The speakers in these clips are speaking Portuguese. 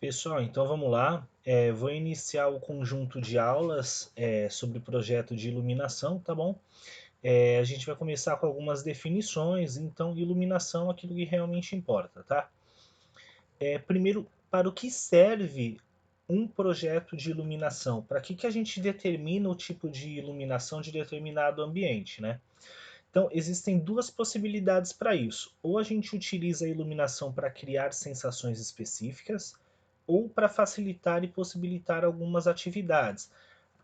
Pessoal, então vamos lá. Vou iniciar o conjunto de aulas sobre projeto de iluminação, tá bom? A gente vai começar com algumas definições, então iluminação é aquilo que realmente importa, tá? Primeiro, para o que serve um projeto de iluminação? Para que a gente determina o tipo de iluminação de determinado ambiente, né? Então, existem duas possibilidades para isso. Ou a gente utiliza a iluminação para criar sensações específicas, ou para facilitar e possibilitar algumas atividades.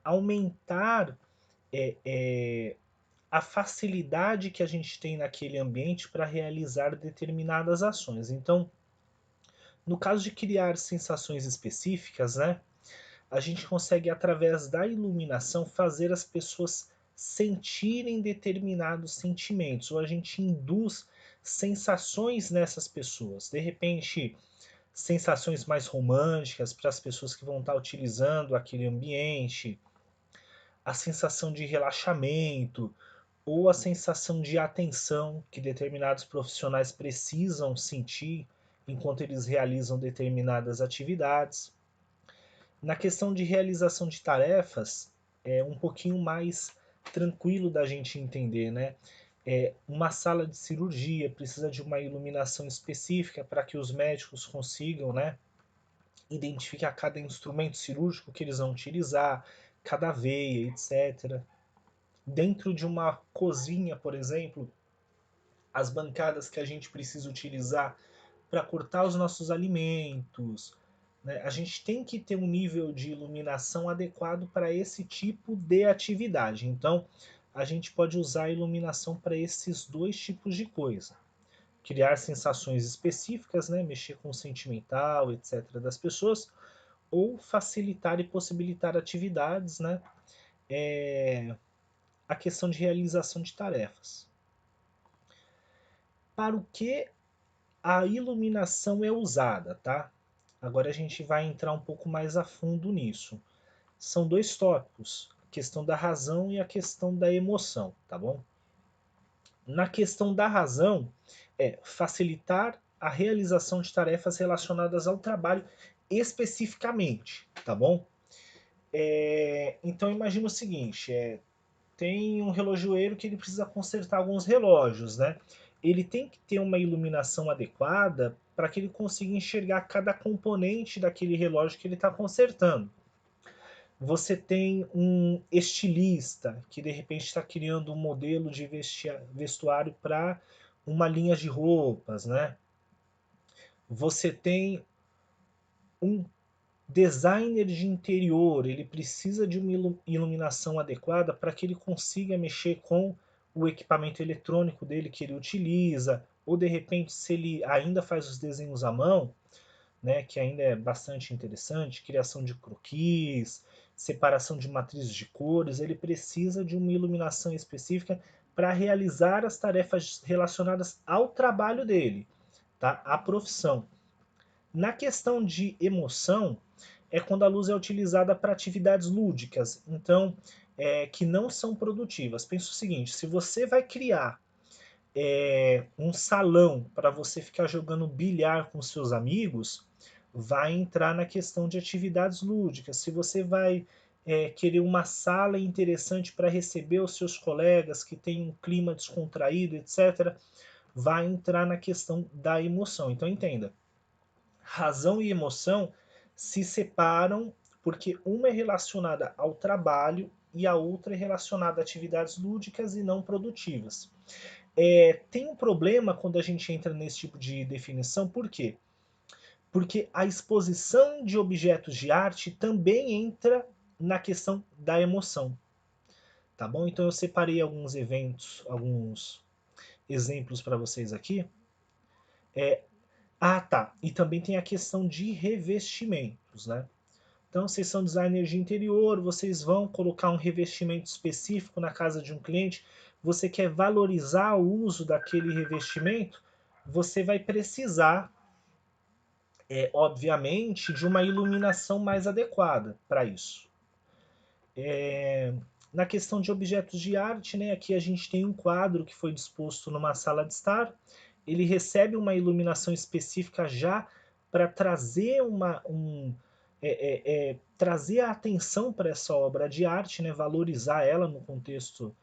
Aumentar é, é, a facilidade que a gente tem naquele ambiente para realizar determinadas ações. Então, no caso de criar sensações específicas, né, a gente consegue, através da iluminação, fazer as pessoas sentirem determinados sentimentos, ou a gente induz sensações nessas pessoas. De repente, sensações mais românticas para as pessoas que vão estar utilizando aquele ambiente, a sensação de relaxamento ou a sensação de atenção que determinados profissionais precisam sentir enquanto eles realizam determinadas atividades. Na questão de realização de tarefas, é um pouquinho mais tranquilo da gente entender, né? Uma sala de cirurgia precisa de uma iluminação específica para que os médicos consigam, né, identificar cada instrumento cirúrgico que eles vão utilizar, cada veia, etc. Dentro de uma cozinha, por exemplo, as bancadas que a gente precisa utilizar para cortar os nossos alimentos, né? A gente tem que ter um nível de iluminação adequado para esse tipo de atividade. Então, a gente pode usar a iluminação para esses dois tipos de coisa. Criar sensações específicas, né? Mexer com o sentimental, etc., das pessoas, ou facilitar e possibilitar atividades, né? A questão de realização de tarefas. Para o que a iluminação é usada, tá? Agora a gente vai entrar um pouco mais a fundo nisso. São dois tópicos, a questão da razão e a questão da emoção, tá bom? Na questão da razão, é facilitar a realização de tarefas relacionadas ao trabalho especificamente, tá bom? Então imagina o seguinte, tem um relojoeiro que ele precisa consertar alguns relógios, né? Ele tem que ter uma iluminação adequada para que ele consiga enxergar cada componente daquele relógio que ele está consertando. Você tem um estilista que de repente está criando um modelo de vestuário para uma linha de roupas, né? Você tem um designer de interior, ele precisa de uma iluminação adequada para que ele consiga mexer com o equipamento eletrônico dele que ele utiliza, ou de repente se ele ainda faz os desenhos à mão, né, que ainda é bastante interessante, criação de croquis, separação de matrizes de cores, ele precisa de uma iluminação específica para realizar as tarefas relacionadas ao trabalho dele, tá? A profissão. Na questão de emoção, é quando a luz é utilizada para atividades lúdicas, então, que não são produtivas. Pensa o seguinte, se você vai criar um salão para você ficar jogando bilhar com seus amigos, vai entrar na questão de atividades lúdicas. Se você vai querer uma sala interessante para receber os seus colegas, que tem um clima descontraído, etc., vai entrar na questão da emoção. Então entenda, razão e emoção se separam porque uma é relacionada ao trabalho e a outra é relacionada a atividades lúdicas e não produtivas. Tem um problema quando a gente entra nesse tipo de definição, por quê? Porque a exposição de objetos de arte também entra na questão da emoção, tá bom? Então eu separei alguns eventos, alguns exemplos para vocês aqui. Tá. E também tem a questão de revestimentos, né? Então, vocês são designers de interior, vocês vão colocar um revestimento específico na casa de um cliente, você quer valorizar o uso daquele revestimento, você vai precisar, obviamente, de uma iluminação mais adequada para isso. Na questão de objetos de arte, né, aqui a gente tem um quadro que foi disposto numa sala de estar, ele recebe uma iluminação específica já para trazer trazer a atenção para essa obra de arte, né, valorizar ela no contexto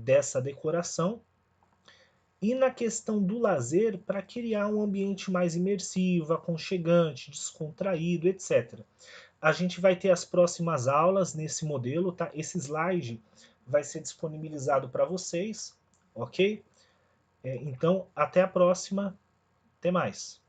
dessa decoração, e na questão do lazer, para criar um ambiente mais imersivo, aconchegante, descontraído, etc. A gente vai ter as próximas aulas nesse modelo, tá? Esse slide vai ser disponibilizado para vocês, ok? Então, até a próxima, até mais.